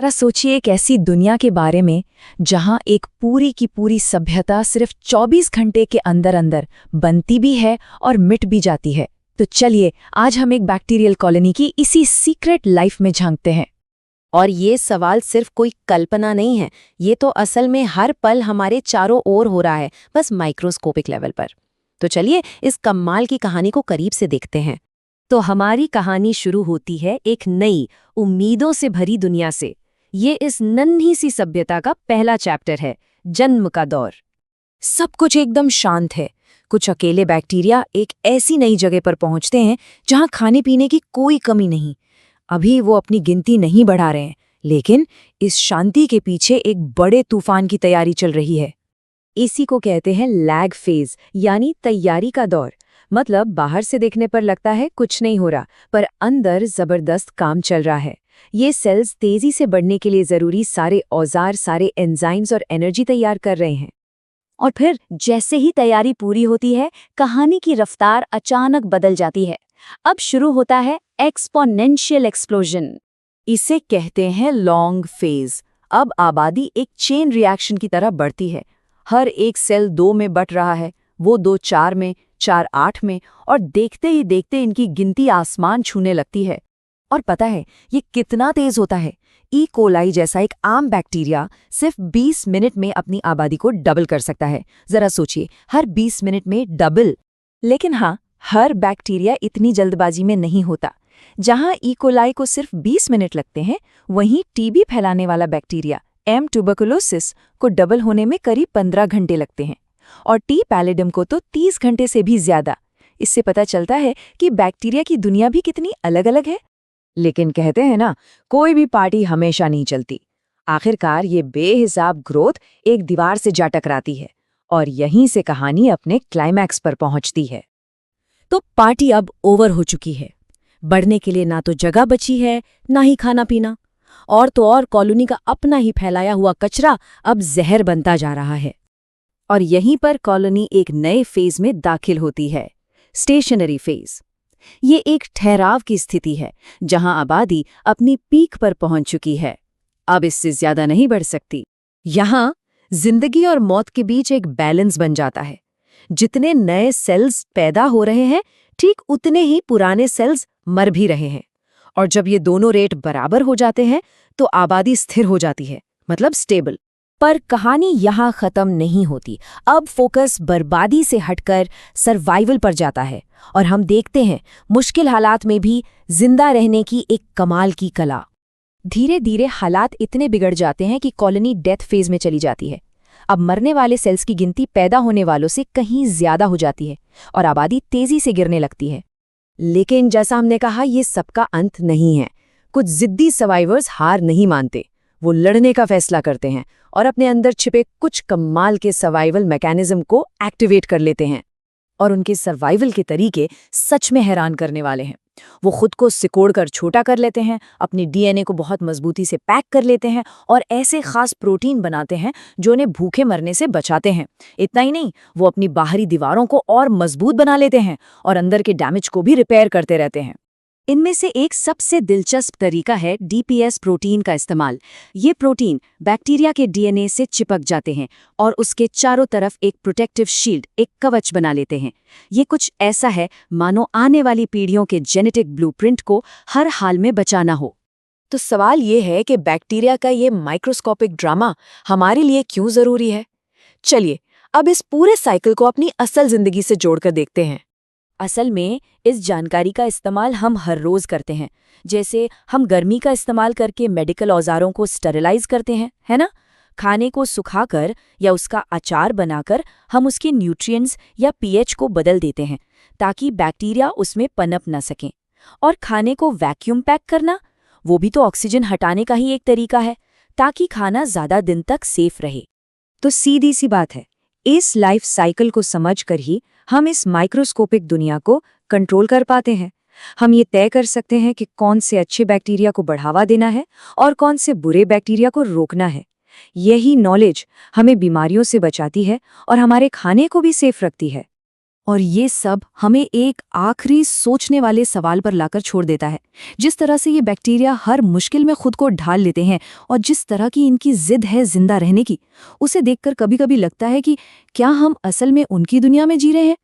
जरा सोचिए एक ऐसी दुनिया के बारे में जहां एक पूरी की पूरी सभ्यता सिर्फ 24 घंटे के अंदर अंदर बनती भी है और मिट भी जाती है। तो चलिए आज हम एक बैक्टीरियल कॉलोनी की इसी सीक्रेट लाइफ में झांकते हैं। और ये सवाल सिर्फ कोई कल्पना नहीं है, ये तो असल में हर पल हमारे चारों ओर हो रहा है, बस माइक्रोस्कोपिक लेवल पर। तो चलिए इस कमाल की कहानी को करीब से देखते हैं। तो हमारी कहानी शुरू होती है एक नई, उम्मीदों से भरी दुनिया से। ये इस नन्ही सी सभ्यता का पहला चैप्टर है, जन्म का दौर। सब कुछ एकदम शांत है। कुछ अकेले बैक्टीरिया एक ऐसी नई जगह पर पहुंचते हैं जहां खाने पीने की कोई कमी नहीं। अभी वो अपनी गिनती नहीं बढ़ा रहे हैं, लेकिन इस शांति के पीछे एक बड़े तूफान की तैयारी चल रही है। इसी को कहते हैं लैग फेज, यानी तैयारी का दौर। मतलब बाहर से देखने पर लगता है कुछ नहीं हो रहा, पर अंदर जबरदस्त काम चल रहा है। ये सेल्स तेजी से बढ़ने के लिए जरूरी सारे औजार, सारे एंजाइम्स और एनर्जी तैयार कर रहे हैं। और फिर जैसे ही तैयारी पूरी होती है, कहानी की रफ्तार अचानक बदल जाती है। अब शुरू होता है एक्सपोनेंशियल एक्सप्लोजन। इसे कहते हैं लॉन्ग फेज। अब आबादी एक चेन रिएक्शन की तरह बढ़ती है। हर एक सेल 2 में बट रहा है, वो 2 4 में, 4 8 में, और देखते ही देखते इनकी गिनती आसमान छूने लगती है। और पता है ये कितना तेज होता है? ई कोलाई जैसा एक आम बैक्टीरिया सिर्फ 20 मिनट में अपनी आबादी को डबल कर सकता है। जरा सोचिए, हर 20 मिनट में डबल। लेकिन हाँ, हर बैक्टीरिया इतनी जल्दबाजी में नहीं होता। जहां ई कोलाई को सिर्फ 20 मिनट लगते हैं, वहीं टीबी फैलाने वाला बैक्टीरिया एम ट्यूबरकुलोसिस को डबल होने में करीब 15 घंटे लगते हैं, और टी पैलिडम को तो 30 घंटे से भी ज्यादा। इससे पता चलता है कि बैक्टीरिया की दुनिया भी कितनी अलग अलग है। लेकिन कहते हैं ना, कोई भी पार्टी हमेशा नहीं चलती। आखिरकार ये बेहिसाब ग्रोथ एक दीवार से जा टकराती है, और यहीं से कहानी अपने क्लाइमैक्स पर पहुंचती है। तो पार्टी अब ओवर हो चुकी है। बढ़ने के लिए ना तो जगह बची है, ना ही खाना पीना। और तो और कॉलोनी का अपना ही फैलाया हुआ कचरा अब जहर बनता जा रहा है। और यहीं पर कॉलोनी एक नए फेज में दाखिल होती है, स्टेशनरी फेज। ये एक ठहराव की स्थिति है, जहां आबादी अपनी पीक पर पहुंच चुकी है। अब इससे ज्यादा नहीं बढ़ सकती। यहां जिंदगी और मौत के बीच एक बैलेंस बन जाता है। जितने नए सेल्स पैदा हो रहे हैं, ठीक उतने ही पुराने सेल्स मर भी रहे हैं। और जब ये दोनों रेट बराबर हो जाते हैं, तो आबादी स्थिर हो जाती है, मतलब स्टेबल। पर कहानी यहाँ खत्म नहीं होती। अब फोकस बर्बादी से हटकर सर्वाइवल पर जाता है, और हम देखते हैं मुश्किल हालात में भी जिंदा रहने की एक कमाल की कला। धीरे धीरे हालात इतने बिगड़ जाते हैं कि कॉलोनी डेथ फेज में चली जाती है। अब मरने वाले सेल्स की गिनती पैदा होने वालों से कहीं ज्यादा हो जाती है, और आबादी तेजी से गिरने लगती है। लेकिन जैसा हमने कहा, ये सबका अंत नहीं है। कुछ जिद्दी सर्वाइवर्स हार नहीं मानते। वो लड़ने का फैसला करते हैं और अपने अंदर छिपे कुछ कमाल के सर्वाइवल मैकेनिज्म को एक्टिवेट कर लेते हैं। और उनके सर्वाइवल के तरीके सच में हैरान करने वाले हैं। वो खुद को सिकोड़कर छोटा कर लेते हैं, अपनी डीएनए को बहुत मजबूती से पैक कर लेते हैं, और ऐसे खास प्रोटीन बनाते हैं जो उन्हें भूखे मरने से बचाते हैं। इतना ही नहीं, वो अपनी बाहरी दीवारों को और मजबूत बना लेते हैं और अंदर के डैमेज को भी रिपेयर करते रहते हैं। इनमें से एक सबसे दिलचस्प तरीका है डीपीएस प्रोटीन का इस्तेमाल। ये प्रोटीन बैक्टीरिया के डीएनए से चिपक जाते हैं और उसके चारों तरफ एक प्रोटेक्टिव शील्ड, एक कवच बना लेते हैं। ये कुछ ऐसा है मानो आने वाली पीढ़ियों के जेनेटिक ब्लूप्रिंट को हर हाल में बचाना हो। तो सवाल ये है कि बैक्टीरिया का ये माइक्रोस्कोपिक ड्रामा हमारे लिए क्यों जरूरी है? चलिए अब इस पूरे साइकिल को अपनी असल जिंदगी से जोड़कर देखते हैं। असल में इस जानकारी का इस्तेमाल हम हर रोज करते हैं। जैसे हम गर्मी का इस्तेमाल करके मेडिकल औजारों को स्टेरिलाइज करते हैं, है ना? खाने को सुखाकर या उसका अचार बनाकर हम उसके न्यूट्रिएंट्स या पीएच को बदल देते हैं, ताकि बैक्टीरिया उसमें पनप न सकें। और खाने को वैक्यूम पैक करना, वो भी तो ऑक्सीजन हटाने का ही एक तरीका है, ताकि खाना ज्यादा दिन तक सेफ रहे। तो सीधी सी बात है, इस लाइफ साइकिल को समझकर ही हम इस माइक्रोस्कोपिक दुनिया को कंट्रोल कर पाते हैं। हम ये तय कर सकते हैं कि कौन से अच्छे बैक्टीरिया को बढ़ावा देना है और कौन से बुरे बैक्टीरिया को रोकना है। यही नॉलेज हमें बीमारियों से बचाती है और हमारे खाने को भी सेफ रखती है। और ये सब हमें एक आखिरी सोचने वाले सवाल पर लाकर छोड़ देता है। जिस तरह से ये बैक्टीरिया हर मुश्किल में खुद को ढाल लेते हैं और जिस तरह की इनकी जिद है जिंदा रहने की, उसे देखकर कभी-कभी लगता है कि क्या हम असल में उनकी दुनिया में जी रहे हैं